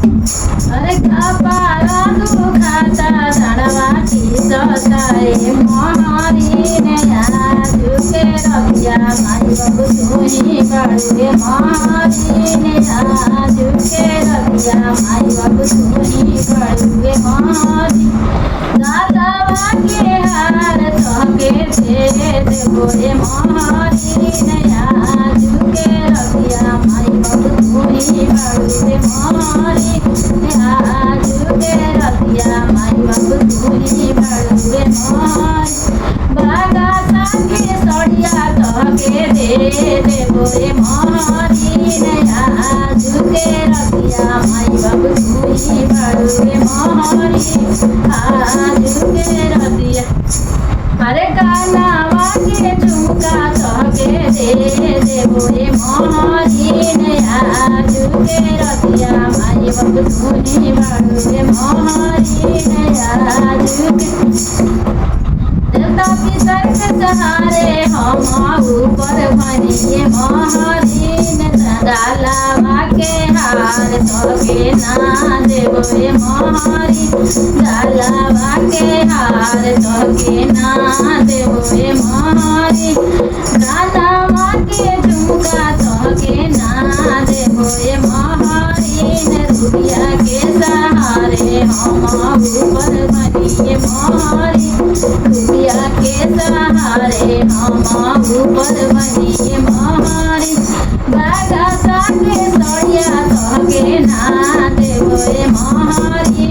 अरे कपारा दुखाता धनवाटी सताए मोहरी ने आजुके रबिया माई बाबू तुही बड़ुए मोहरी ने आजुके रबिया माई बाबू तुही बड़ुए मोहरी दादा के हार तोके दे देबो रे मोहरी ने आजुके रबिया माई बाबू तुही बड़ुए मोहरी आजुके रबिया माई बाबू तुही बड़ुए मोहरी बागा संगे सड़िया तोके दे देबो रे मोहरी ने आजुके रबिया माई बाबू तुही बड़ुए मोहरी आजुके रबिया अरे कानावा के झुमका तोके दे देबो रे मोहरी ने आजुके रबिया माई बाबू तुही बड़ुए मोहरी ने आजुके देवता पितर के सहारे हम ऊपर बनिए मोहरी ने डालावा के हार तोके ना देबो रे मोहरी डालावा के हार तोके ना देबो रे मोहरी डालावा के झुमका तोके ना देबो रे मोहरी ने रुपया के सहारे हम ऊपर बनिए मोहरी रुपया के सहारे हम ऊपर बनिए मोहरी बागा सागे सड़िया तोके ना देबो रे मोहरी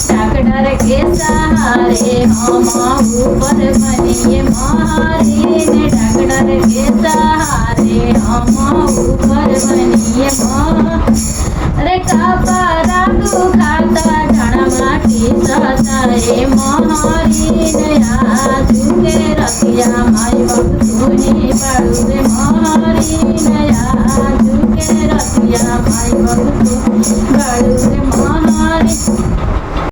डॉक्टर के सहारे हम ऊपर बनिए मोहरी ने डॉक्टर के सहारे हम ऊपर बनिए अरे कपारा दुखाता धनवाटी सताए मोहरी ने आजुके रबिया माई बाबू तुही बड़ुए मोहरी ने आजुके रबिया माई बाबू तुही बड़ुए मोहरी